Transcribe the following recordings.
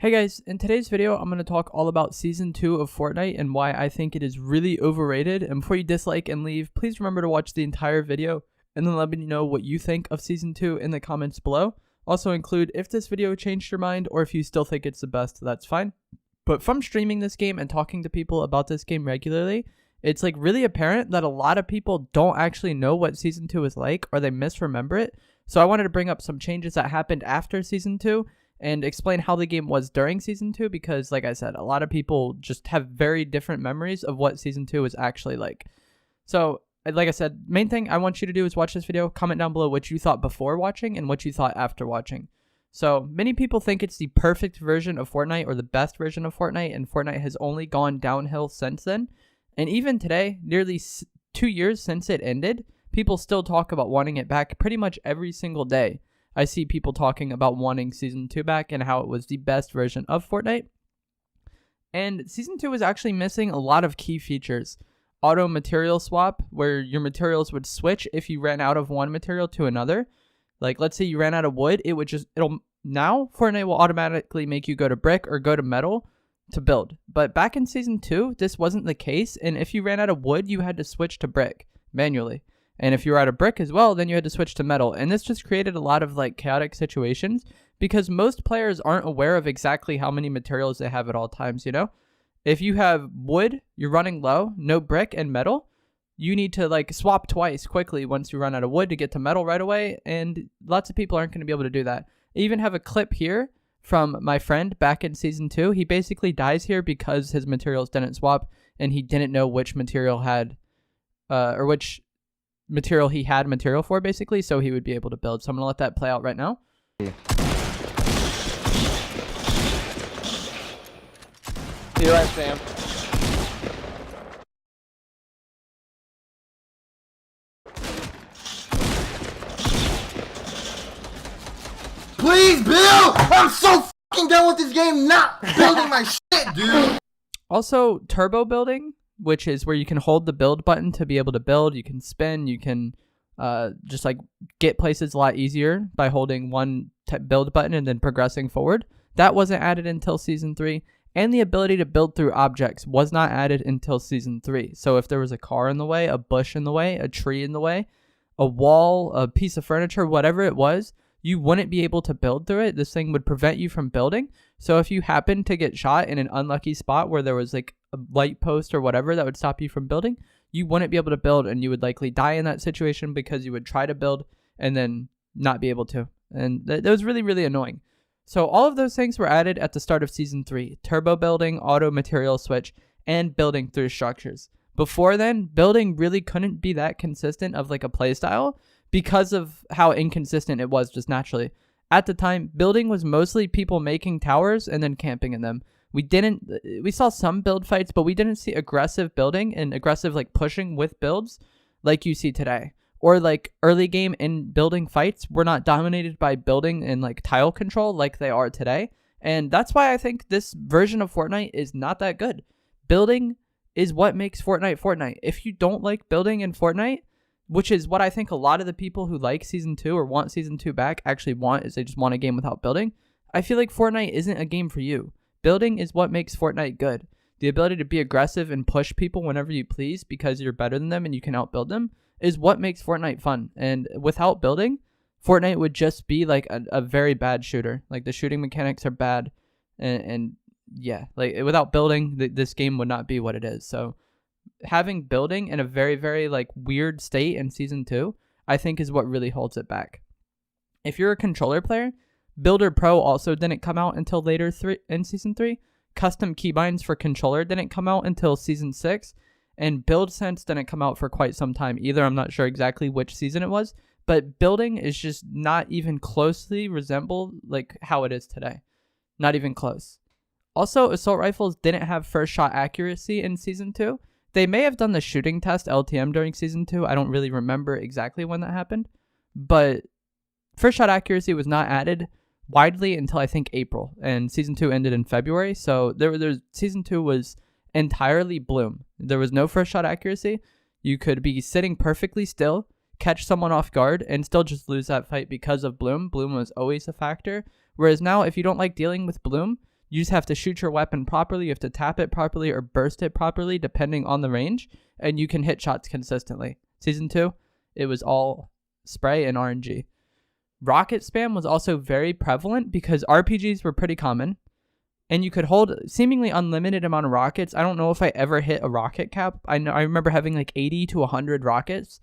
Hey guys, in today's video, I'm going to talk all about Season 2 of Fortnite and why I think it is really overrated. And before you dislike and leave, please remember to watch the entire video and then let me know what you think of Season 2 in the comments below. Also include if this video changed your mind or if you still think it's the best, that's fine. But from streaming this game and talking to people about this game regularly, it's like really apparent that a lot of people don't actually know what Season 2 is like or they misremember it. So I wanted to bring up some changes that happened after Season 2 and explain how the game was during Season 2 because, like I said, a lot of people just have very different memories of what Season 2 is actually like. So, like I said, main thing I want you to do is watch this video, comment down below what you thought before watching and what you thought after watching. So, many people think it's the perfect version of Fortnite or the best version of Fortnite, and Fortnite has only gone downhill since then. And even today, nearly 2 years since it ended, people still talk about wanting it back pretty much every single day. I see people talking about wanting Season 2 back and how it was the best version of Fortnite. And Season 2 was actually missing a lot of key features. Auto material swap, where your materials would switch if you ran out of one material to another. Like, let's say you ran out of wood, now Fortnite will automatically make you go to brick or go to metal to build. But back in Season 2, this wasn't the case, and if you ran out of wood, you had to switch to brick manually. And if you were out of brick as well, then you had to switch to metal. And this just created a lot of like chaotic situations because most players aren't aware of exactly how many materials they have at all times, you know? If you have wood, you're running low, no brick and metal, you need to like swap twice quickly once you run out of wood to get to metal right away. And lots of people aren't going to be able to do that. I even have a clip here from my friend back in Season 2. He basically dies here because his materials didn't swap and he didn't know which material had, which material he had material for, basically, so he would be able to build. So I'm gonna let that play out right now. See you right, Sam. Please build! I'm so fucking done with this game not building my shit, dude! Also, turbo building, which is where you can hold the build button to be able to build. You can spin, you can just like get places a lot easier by holding one build button and then progressing forward. That wasn't added until Season 3. And the ability to build through objects was not added until Season 3. So if there was a car in the way, a bush in the way, a tree in the way, a wall, a piece of furniture, whatever it was, you wouldn't be able to build through it. This thing would prevent you from building. So if you happen to get shot in an unlucky spot where there was like a light post or whatever that would stop you from building, you wouldn't be able to build and you would likely die in that situation because you would try to build and then not be able to. And that was really, really annoying. So all of those things were added at the start of Season 3. Turbo building, auto material switch, and building through structures. Before then, building really couldn't be that consistent of like a playstyle because of how inconsistent it was just naturally. At the time, building was mostly people making towers and then camping in them. We saw some build fights, but we didn't see aggressive building and aggressive like pushing with builds like you see today. Or like early game and building fights were not dominated by building and like tile control like they are today. And that's why I think this version of Fortnite is not that good. Building is what makes Fortnite Fortnite. If you don't like building in Fortnite, which is what I think a lot of the people who like Season 2 or want Season 2 back actually want, is they just want a game without building, I feel like Fortnite isn't a game for you. Building is what makes Fortnite good. The ability to be aggressive and push people whenever you please because you're better than them and you can outbuild them is what makes Fortnite fun. And without building, Fortnite would just be like a very bad shooter. Like the shooting mechanics are bad. And yeah, like without building, this game would not be what it is. So having building in a very, very like weird state in Season 2, I think is what really holds it back. If you're a controller player, Builder Pro also didn't come out until later in Season 3. Custom keybinds for controller didn't come out until Season 6. And Build Sense didn't come out for quite some time either. I'm not sure exactly which season it was. But building is just not even closely resemble like how it is today. Not even close. Also, assault rifles didn't have first shot accuracy in Season 2. They may have done the shooting test LTM during Season 2. I don't really remember exactly when that happened. But first shot accuracy was not added widely until I think April. And Season 2 ended in February. So Season 2 was entirely bloom. There was no first shot accuracy. You could be sitting perfectly still, catch someone off guard, and still just lose that fight because of bloom. Bloom was always a factor. Whereas now, if you don't like dealing with bloom, You just have to shoot your weapon properly, you have to tap it properly or burst it properly depending on the range, and you can hit shots consistently. Season 2, it was all spray and RNG. Rocket spam was also very prevalent because RPGs were pretty common, and you could hold seemingly unlimited amount of rockets. I don't know if I ever hit a rocket cap. I remember having like 80 to 100 rockets,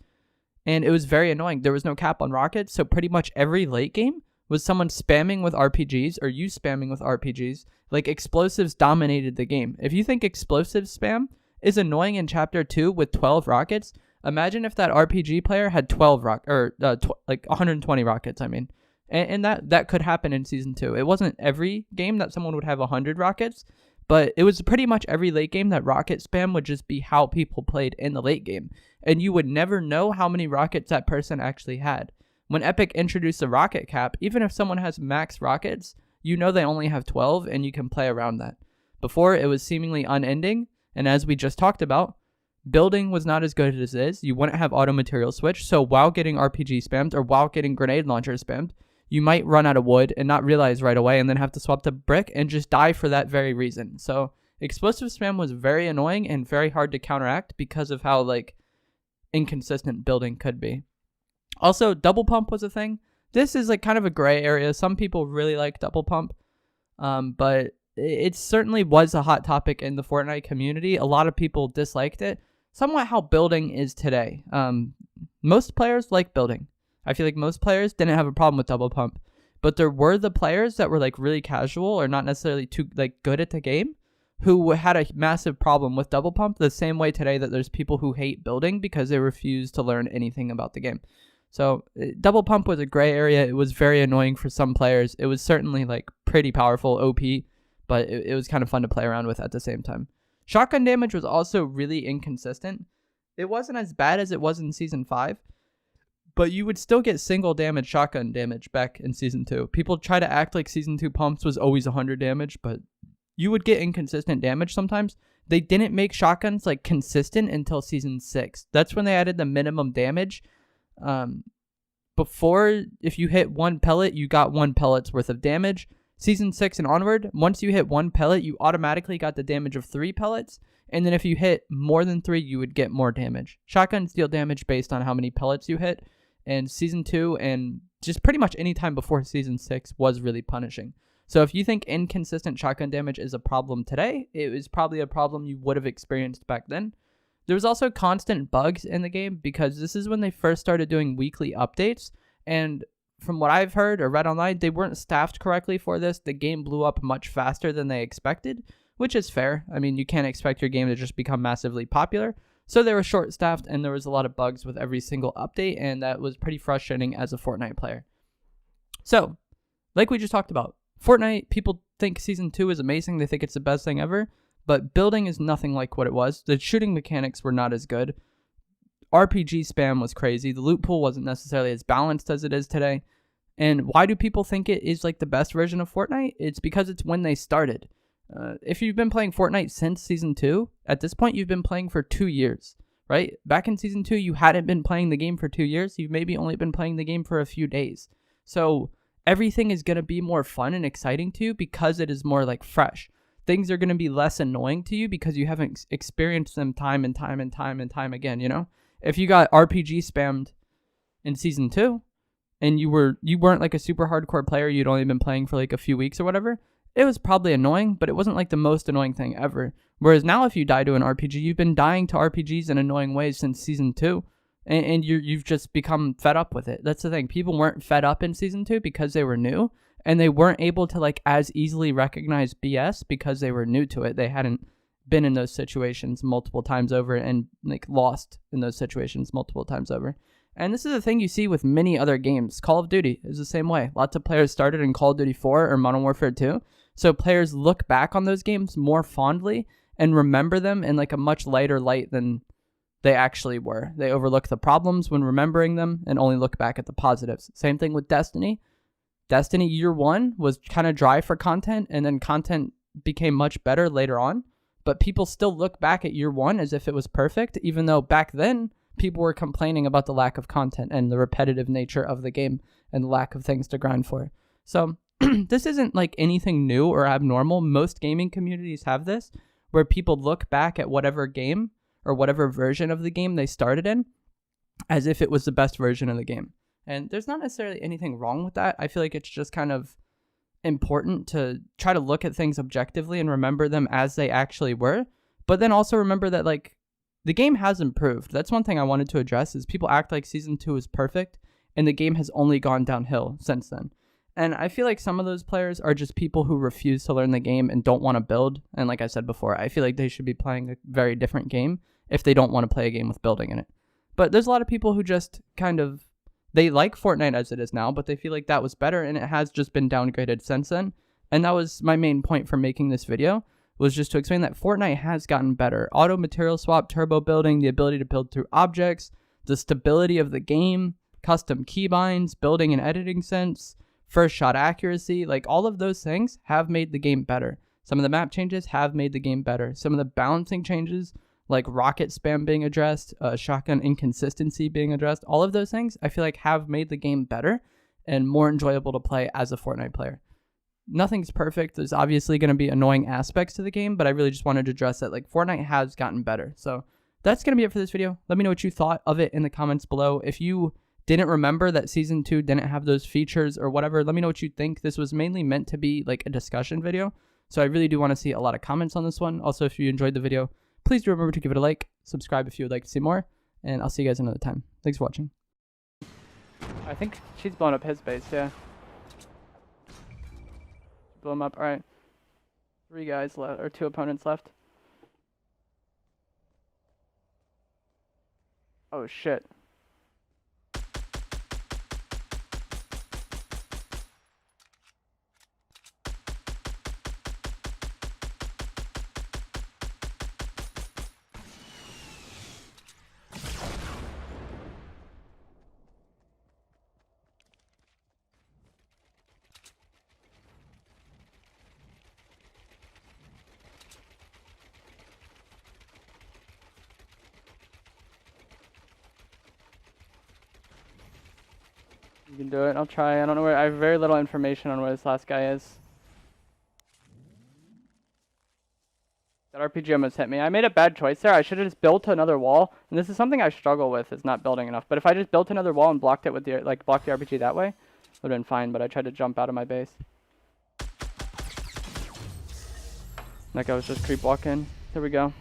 and it was very annoying. There was no cap on rockets, so pretty much every late game was someone spamming with RPGs or you spamming with RPGs. Like, explosives dominated the game. If you think explosive spam is annoying in Chapter 2 with 12 rockets, imagine if that RPG player had 120 rockets, I mean. And that could happen in Season 2. It wasn't every game that someone would have 100 rockets, but it was pretty much every late game that rocket spam would just be how people played in the late game. And you would never know how many rockets that person actually had. When Epic introduced the rocket cap, even if someone has max rockets, you know they only have 12 and you can play around that. Before, it was seemingly unending, and as we just talked about, building was not as good as it is. You wouldn't have auto material switch, so while getting RPG spammed or while getting grenade launcher spammed, you might run out of wood and not realize right away and then have to swap to brick and just die for that very reason. So explosive spam was very annoying and very hard to counteract because of how like inconsistent building could be. Also, double pump was a thing. This is like kind of a gray area. Some people really like double pump, but it certainly was a hot topic in the Fortnite community. A lot of people disliked it. Somewhat how building is today. Most players like building. I feel like most players didn't have a problem with double pump, but there were the players that were like really casual or not necessarily too like good at the game who had a massive problem with double pump, the same way today that there's people who hate building because they refuse to learn anything about the game. So double pump was a gray area. It was very annoying for some players. It was certainly like pretty powerful, OP, but it was kind of fun to play around with at the same time. Shotgun damage was also really inconsistent. It wasn't as bad as it was in Season 5, but you would still get single damage shotgun damage back in Season 2. People try to act like Season 2 pumps was always 100 damage, but you would get inconsistent damage sometimes. They didn't make shotguns like consistent until Season 6. That's when they added the minimum damage. Before, if you hit one pellet, you got 1 pellet's worth of damage. Season 6 and onward, once you hit 1 pellet, you automatically got the damage of 3 pellets. And then if you hit more than 3, you would get more damage. Shotguns deal damage based on how many pellets you hit. And Season 2 and just pretty much any time before Season 6 was really punishing. So if you think inconsistent shotgun damage is a problem today, it was probably a problem you would have experienced back then. There was also constant bugs in the game because this is when they first started doing weekly updates. And from what I've heard or read online, they weren't staffed correctly for this. The game blew up much faster than they expected, which is fair. I mean, you can't expect your game to just become massively popular. So they were short-staffed and there was a lot of bugs with every single update, and that was pretty frustrating as a Fortnite player. So, like we just talked about, Fortnite, people think Season 2 is amazing. They think it's the best thing ever. But building is nothing like what it was. The shooting mechanics were not as good. RPG spam was crazy. The loot pool wasn't necessarily as balanced as it is today. And why do people think it is like the best version of Fortnite? It's because it's when they started. If you've been playing Fortnite since Season 2, at this point you've been playing for 2 years, right? Back in Season 2, you hadn't been playing the game for 2 years. You've maybe only been playing the game for a few days. So everything is going to be more fun and exciting to you because it is more like fresh. Things are going to be less annoying to you because you haven't experienced them time and time and time and time again, you know? If you got RPG spammed in Season 2 and you weren't like a super hardcore player, you'd only been playing for like a few weeks or whatever, it was probably annoying, but it wasn't like the most annoying thing ever. Whereas now if you die to an RPG, you've been dying to RPGs in annoying ways since Season 2, and you've just become fed up with it. That's the thing. People weren't fed up in Season 2 because they were new, and they weren't able to like as easily recognize BS because they were new to it. They hadn't been in those situations multiple times over and like lost in those situations multiple times over. And this is a thing you see with many other games. Call of Duty is the same way. Lots of players started in Call of Duty 4 or Modern Warfare 2. So players look back on those games more fondly and remember them in like a much lighter light than they actually were. They overlook the problems when remembering them and only look back at the positives. Same thing with Destiny. Destiny Year 1 was kind of dry for content, and then content became much better later on. But people still look back at Year 1 as if it was perfect, even though back then people were complaining about the lack of content and the repetitive nature of the game and the lack of things to grind for. So this isn't like anything new or abnormal. Most gaming communities have this, where people look back at whatever game or whatever version of the game they started in as if it was the best version of the game. And there's not necessarily anything wrong with that. I feel like it's just kind of important to try to look at things objectively and remember them as they actually were, but then also remember that like the game has improved. That's one thing I wanted to address, is people act like season 2 is perfect and the game has only gone downhill since then. And I feel like some of those players are just people who refuse to learn the game and don't want to build. And like I said before, I feel like they should be playing a very different game if they don't want to play a game with building in it. But there's a lot of people who just kind of, they like Fortnite as it is now, but they feel like that was better and it has just been downgraded since then. And that was my main point for making this video, was just to explain that Fortnite has gotten better. Auto material swap, turbo building, the ability to build through objects, the stability of the game, custom keybinds, building and editing sense, first shot accuracy, like all of those things have made the game better. Some of the map changes have made the game better. Some of the balancing changes, like rocket spam being addressed, shotgun inconsistency being addressed, all of those things I feel like have made the game better and more enjoyable to play as a Fortnite player. Nothing's perfect. There's obviously going to be annoying aspects to the game, but I really just wanted to address that like Fortnite has gotten better. So that's going to be it for this video. Let me know what you thought of it in the comments below. If you didn't remember that season 2 didn't have those features or whatever, let me know what you think. This was mainly meant to be like a discussion video, so I really do want to see a lot of comments on this one. Also, if you enjoyed the video, please do remember to give it a like, subscribe if you would like to see more, and I'll see you guys another time. Thanks for watching. I think she's blowing up his base, yeah. Blow him up, alright. 3 guys left, or 2 opponents left. Oh shit. You can do it. I'll try. I don't know where. I have very little information on where this last guy is. That RPG almost hit me. I made a bad choice there. I should have just built another wall. And this is something I struggle with, is not building enough. But if I just built another wall and blocked it with the blocked the RPG that way, it would have been fine. But I tried to jump out of my base. That guy was just creep walking. There we go.